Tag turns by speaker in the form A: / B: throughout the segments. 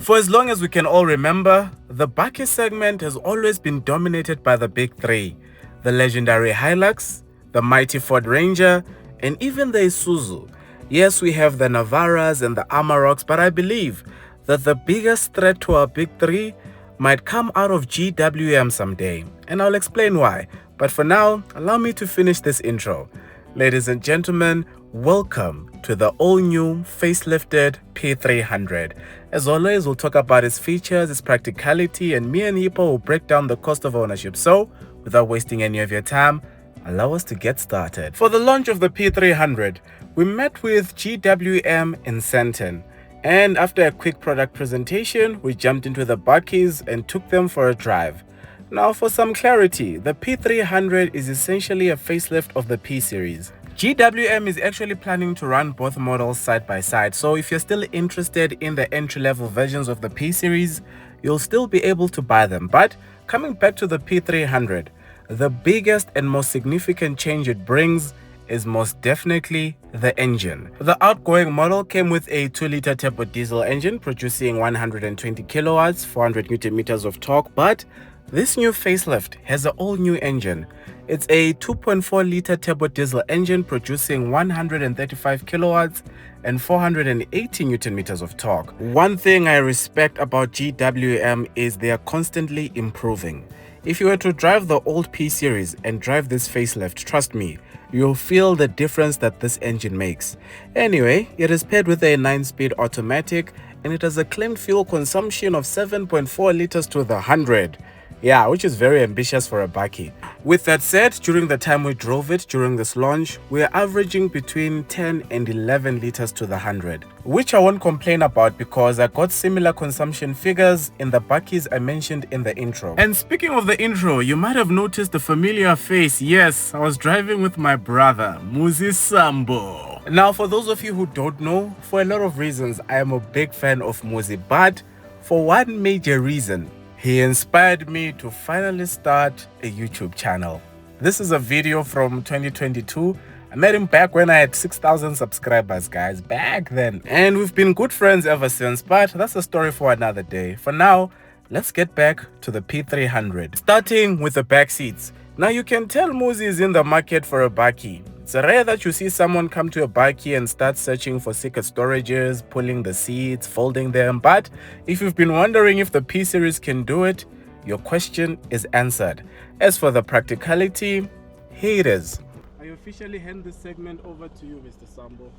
A: For as long as we can all remember, the bakkie segment has always been dominated by the big three: the legendary Hilux, the mighty Ford Ranger, and even the Isuzu. Yes, we have the Navaras and the Amaroks, but I believe that the biggest threat to our big three might come out of GWM someday, and I'll explain why. But for now, allow me to finish this intro. Ladies and gentlemen, welcome to the all-new facelifted P300. As always, we'll talk about its features, its practicality, and me and Hippo will break down the cost of ownership. So, without wasting any of your time, allow us to get started. For the launch of the P300, we met with GWM in Sandton. And after a quick product presentation, we jumped into the bakkies and took them for a drive. Now, for some clarity, the P300 is essentially a facelift of the P-Series. GWM is actually planning to run both models side by side, so if you're still interested in the entry-level versions of the P-Series, you'll still be able to buy them. But coming back to the P300, the biggest and most significant change it brings is most definitely the engine. The outgoing model came with a 2-liter turbo diesel engine producing 120 kilowatts, 400 newton meters of torque, but this new facelift has an all-new engine. It's a 2.4-liter turbo diesel engine producing 135 kilowatts and 480 newton meters of torque. One thing I respect about GWM is they are constantly improving. If you were to drive the old P-Series and drive this facelift, trust me, you'll feel the difference that this engine makes. Anyway, it is paired with a 9-speed automatic and it has a claimed fuel consumption of 7.4 liters to the 100. Yeah, which is very ambitious for a bakkie. With that said, during the time we drove it during this launch, we are averaging between 10 and 11 liters to the 100, which I won't complain about because I got similar consumption figures in the bakkies I mentioned in the intro. And speaking of the intro, you might have noticed a familiar face. Yes, I was driving with my brother, Muzi Sambo. Now, for those of you who don't know, for a lot of reasons, I am a big fan of Muzi, but for one major reason, he inspired me to finally start a YouTube channel. This is a video from 2022. I met him back when I had 6,000 subscribers, guys, back then. And we've been good friends ever since, but that's a story for another day. For now, let's get back to the P300. Starting with the back seats. Now you can tell Muzi is in the market for a bakkie. It's rare that you see someone come to a bakkie and start searching for secret storages, pulling the seats, folding them. But if you've been wondering if the P-Series can do it, your question is answered. As for the practicality, here it is. I officially hand this segment over to you, Mr. Sambo.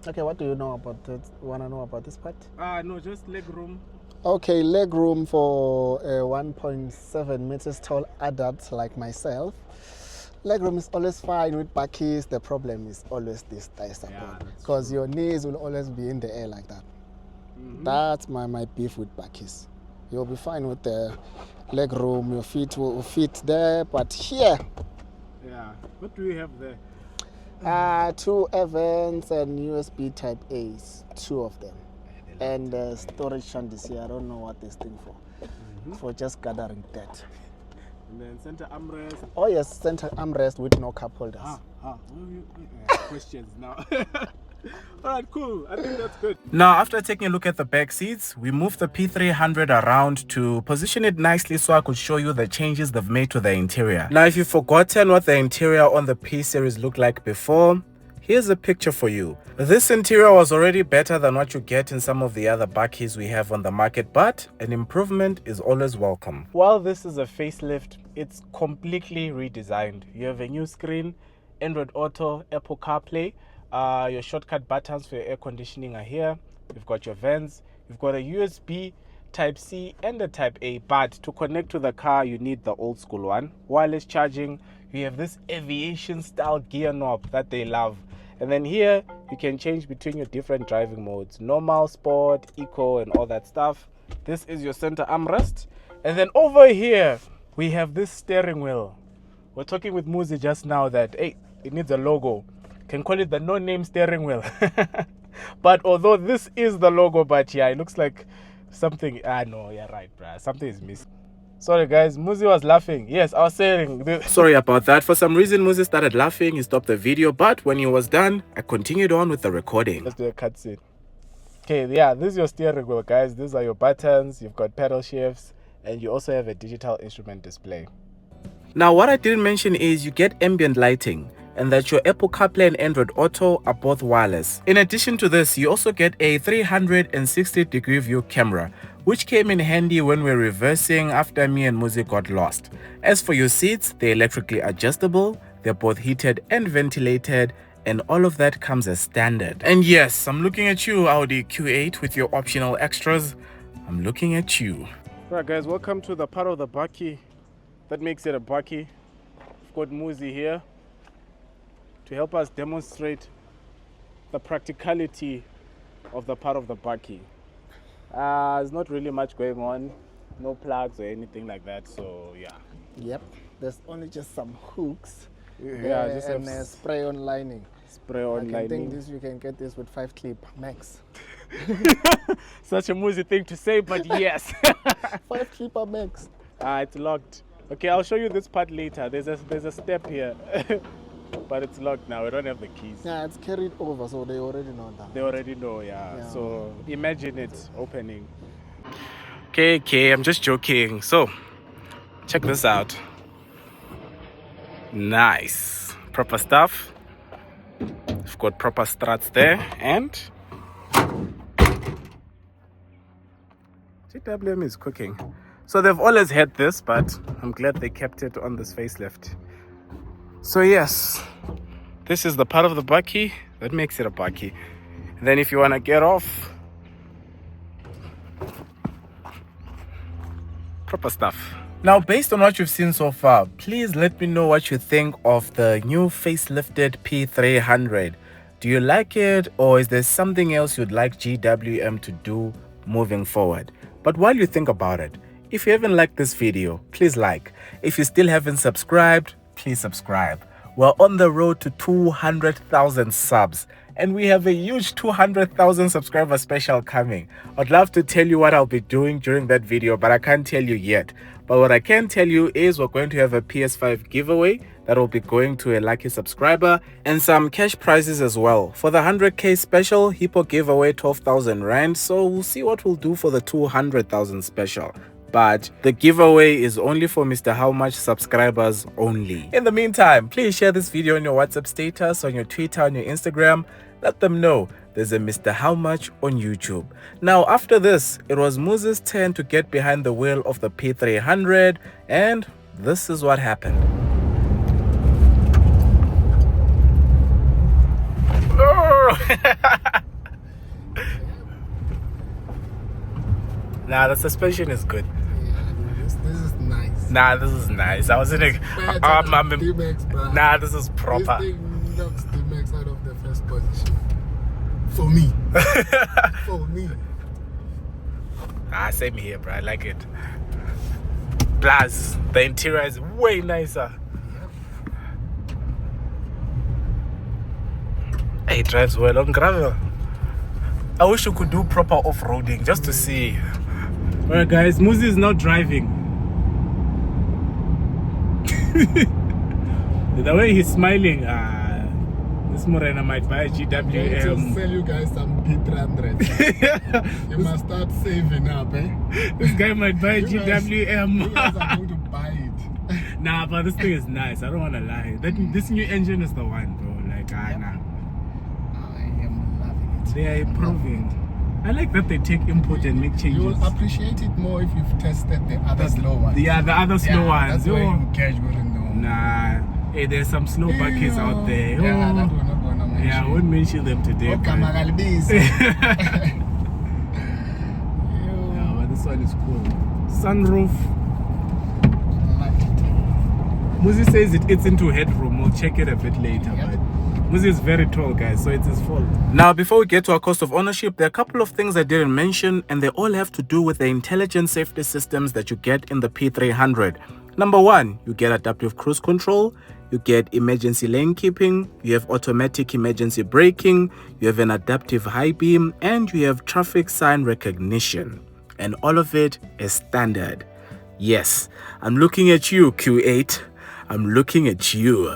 B: Okay, what do you know about it? Want to know about this part?
A: No, just leg room.
B: Okay, leg room for a 1.7 meters tall adult like myself. Legroom is always fine with bakkies. The problem is always this thigh support, because your knees will always be in the air like that. That's my beef with bakkies. You'll be fine with the leg room. Your feet will fit there, but here.
A: Yeah. What do we have there?
B: 2 Evans and USB Type A's, 2 of them, and storage shanties here. I don't know what this thing for just gathering that.
A: And then center armrest.
B: Oh yes, center armrest with no cup holders.
A: Questions now. Alright, cool. I think that's good. Now, after taking a look at the back seats, we moved the P300 around to position it nicely so I could show you the changes they've made to the interior. Now, if you've forgotten what the interior on the P-Series looked like before, here's a picture for you. This interior was already better than what you get in some of the other bakkies we have on the market, but an improvement is always welcome. While this is a facelift, it's completely redesigned. You have a new screen, Android Auto, Apple CarPlay. Your shortcut buttons for your air conditioning are here. You've got your vents. You've got a USB Type-C and a Type-A, but to connect to the car, you need the old school one. Wireless charging. You have this aviation style gear knob that they love. And then here, you can change between your different driving modes. Normal, sport, eco, and all that stuff. This is your center armrest. And then over here, we have this steering wheel. We're talking with Muzi just now that, hey, it needs a logo. Can call it the no-name steering wheel. But although this is the logo, but yeah, it looks like something. No, you're right, bruh. Something is missing. Sorry guys, Muzi was laughing. Yes, I was saying. Sorry about that. For some reason, Muzi started laughing. He stopped the video, but when he was done, I continued on with the recording. Let's do a cutscene. Okay, yeah, this is your steering wheel, guys. These are your buttons. You've got pedal shifts, and you also have a digital instrument display. Now, what I didn't mention is you get ambient lighting, and that your Apple CarPlay and Android Auto are both wireless. In addition to this, you also get a 360-degree view camera, which came in handy when we were reversing after me and Muzi got lost. As for your seats, they're electrically adjustable, they're both heated and ventilated, and all of that comes as standard. And yes, I'm looking at you, Audi Q8 with your optional extras. I'm looking at you. Right guys, welcome to the part of the bakkie that makes it a bakkie. We've got Muzi here to help us demonstrate the practicality of the part of the bakkie. There's not really much going on, no plugs or anything like that, so yeah.
B: Yep, there's only just some hooks.
A: Yeah, just
B: and a spray-on lining.
A: Spray-on lining.
B: I think this you can get this with 5 clip max.
A: Such a Muzi thing to say, but yes.
B: 5 clipper max.
A: It's locked. Okay, I'll show you this part later. There's a step here. But it's locked now. We don't have the keys.
B: Yeah, it's carried over, so they already know that.
A: They already know, yeah. So imagine it opening. Okay, I'm just joking. So, check this out. Nice. Proper stuff. We've got proper struts there. And GWM is cooking. So they've always had this, but I'm glad they kept it on this facelift. So yes, this is the part of the bakkie that makes it a bakkie. Then if you want to get off, proper stuff. Now, based on what you've seen so far, please let me know what you think of the new facelifted P300. Do you like it, or is there something else you'd like GWM to do moving forward? But while you think about it, if you haven't liked this video, please like. If you still haven't subscribed, please subscribe. We're on the road to 200,000 subs, and we have a huge 200,000 subscriber special coming. I'd love to tell you what I'll be doing during that video, but I can't tell you yet. But what I can tell you is we're going to have a PS5 giveaway that will be going to a lucky subscriber, and some cash prizes as well. For the 100k special, Hippo gave away 12,000 Rand, so we'll see what we'll do for the 200,000 special. But the giveaway is only for Mr. How Much subscribers only. In the meantime, please share this video on your WhatsApp status, on your Twitter, on your Instagram. Let them know there's a Mr. How Much on YouTube. Now, after this, it was Muzi's turn to get behind the wheel of the P300, and this is what happened. Nah, the suspension is good.
B: Yeah, this is nice.
A: Nah, this is nice. I was in a... Nah, this is proper.
B: This thing knocks D-Max out of the first position. For me. For me.
A: Same here, bro. I like it. Plus, the interior is way nicer. Hey, it drives well on gravel. I wish you could do proper off-roading just to see. Alright guys, Muzi is now driving. The way he's smiling, this Morena might buy a GWM.
B: I'm going to sell you guys some P300. You must start saving up, eh?
A: This guy might buy a GWM.
B: You guys are going to buy it.
A: Nah, but this thing is nice. I don't want to lie. This new engine is the one, bro. Like, nah.
B: I am loving it.
A: They are improving. I like that they take input and make changes.
B: You will appreciate it more if you've tested the other slow ones.
A: Yeah, the other slow ones.
B: That's why you casual and know.
A: Nah. Hey, there's some slow bakkies out there.
B: Yeah, that we're not going to mention.
A: Yeah, I won't mention them today.
B: Okay,
A: yeah, but this one is cool. Sunroof.
B: I like it.
A: Muzi says it eats into headroom. We'll check it a bit later.
B: Yep.
A: But Muzi is very tall, guys, so it's his fault. Now, before we get to our cost of ownership, there are a couple of things I didn't mention, and they all have to do with the intelligent safety systems that you get in the P300. Number one, you get adaptive cruise control, you get emergency lane keeping, you have automatic emergency braking, you have an adaptive high beam, and you have traffic sign recognition. And all of it is standard. Yes, I'm looking at you, Q8. I'm looking at you.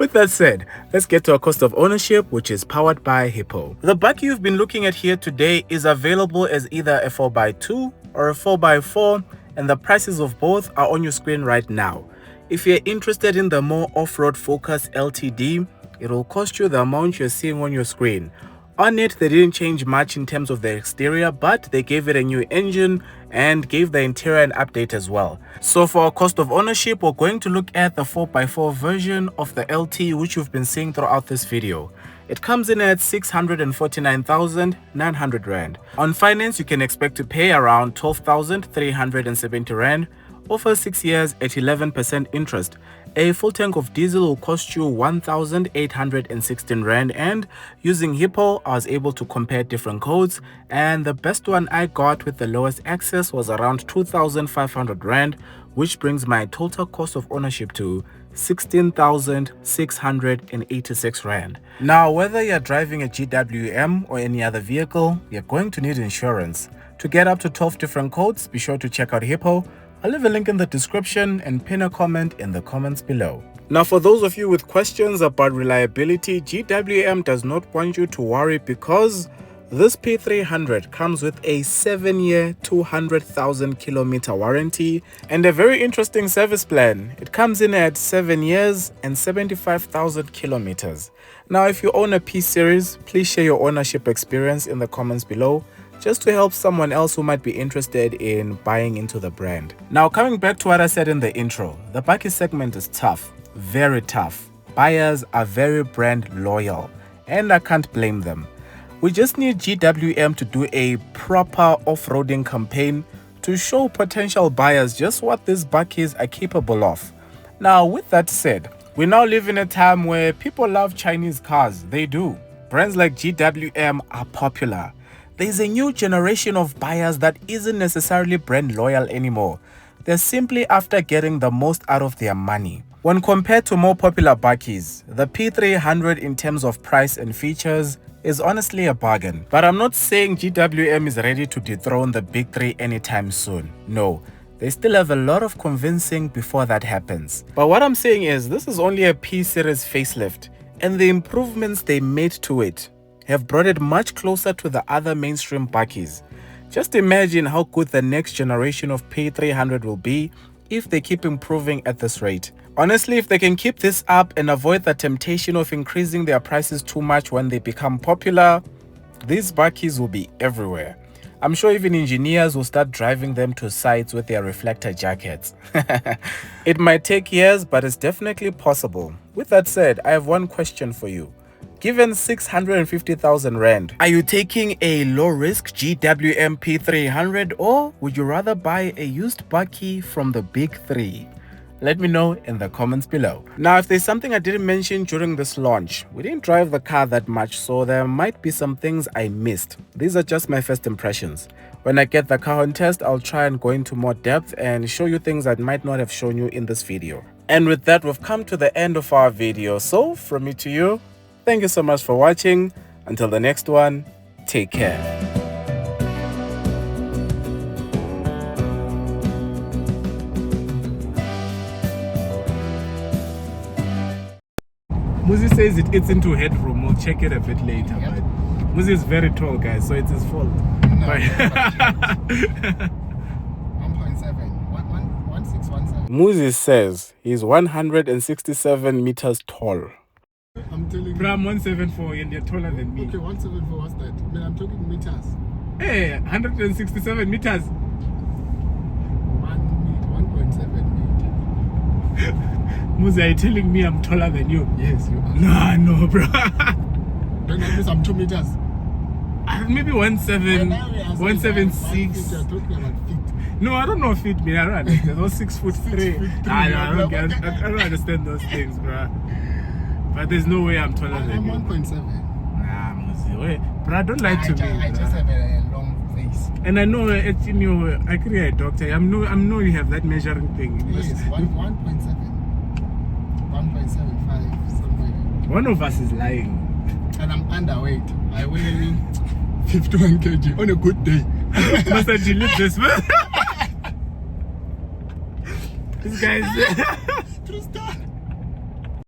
A: With that said, let's get to our cost of ownership, which is powered by Hippo. The bakkie you've been looking at here today is available as either a 4x2 or a 4x4, and the prices of both are on your screen right now. If you're interested in the more off-road focused LTD, it will cost you the amount you're seeing on your screen. On it, they didn't change much in terms of the exterior, but they gave it a new engine and gave the interior an update as well. So for our cost of ownership, we're going to look at the 4x4 version of the LT, which you've been seeing throughout this video. It comes in at 649,900 Rand. On finance, you can expect to pay around 12,370 Rand over 6 years at 11% interest. A full tank of diesel will cost you 1,816 Rand, and using Hippo, I was able to compare different codes, and the best one I got with the lowest access was around 2,500 Rand, which brings my total cost of ownership to 16,686 Rand. Now, whether you're driving a GWM or any other vehicle, you're going to need insurance. To get up to 12 different codes, be sure to check out Hippo. I'll leave a link in the description and pin a comment in the comments below. Now, for those of you with questions about reliability, GWM does not want you to worry because this P300 comes with a 7-year, 200,000 kilometer warranty and a very interesting service plan. It comes in at 7 years and 75,000 kilometers. Now, if you own a P-Series, please share your ownership experience in the comments below, just to help someone else who might be interested in buying into the brand. Now, coming back to what I said in the intro, the bakkie segment is tough, very tough. Buyers are very brand loyal, and I can't blame them. We just need GWM to do a proper off-roading campaign to show potential buyers just what these bakkies are capable of. Now, with that said, we now live in a time where people love Chinese cars. They do. Brands like GWM are popular. There's a new generation of buyers that isn't necessarily brand loyal anymore. They're simply after getting the most out of their money. When compared to more popular bakkies, the P300 in terms of price and features is honestly a bargain. But I'm not saying GWM is ready to dethrone the big three anytime soon. No, they still have a lot of convincing before that happens. But what I'm saying is, this is only a P-Series facelift, and the improvements they made to it have brought it much closer to the other mainstream bakkies. Just imagine how good the next generation of P300 will be if they keep improving at this rate. Honestly, if they can keep this up and avoid the temptation of increasing their prices too much when they become popular, these bakkies will be everywhere. I'm sure even engineers will start driving them to sites with their reflector jackets. It might take years, but it's definitely possible. With that said, I have one question for you. Given 650,000 Rand, are you taking a low-risk GWM P300, or would you rather buy a used bakkie from the big three? Let me know in the comments below. Now, if there's something I didn't mention during this launch, we didn't drive the car that much, so there might be some things I missed. These are just my first impressions. When I get the car on test, I'll try and go into more depth and show you things I might not have shown you in this video. And with that, we've come to the end of our video. So, from me to you, thank you so much for watching. Until the next one, take care. Muzi says it eats into headroom. We'll check it a bit later. Yep. But Muzi is very tall, guys, so it's his fault. No, 1.7. 1617. Muzi says he's 167 meters tall.
B: I'm telling you.
A: I'm 174 and you're taller than me.
B: Okay, 174, what's that? I mean, I'm talking meters.
A: Hey, 167 meters.
B: 1.7 meters.
A: Muzi, are you telling me I'm taller than you?
B: Yes, you are.
A: No, bro.
B: Don't that mean I'm 2 meters?
A: Maybe 1.76.
B: You're talking about feet.
A: No, I don't know feet, man. I don't understand. Those 6'3". I don't understand those things, bro. But there's no way I'm taller than you.
B: I'm 1.7.
A: Nah, Muzi, wait. But I don't lie to me.
B: I just have a long face.
A: And I know it's in your. I could be a doctor. I know you have that measuring thing.
B: Yes, 1.7, 1.75, somewhere.
A: One of us is lying.
B: And I'm underweight. I weigh 51 kg on a good day.
A: Must I delete this, man? This guy's.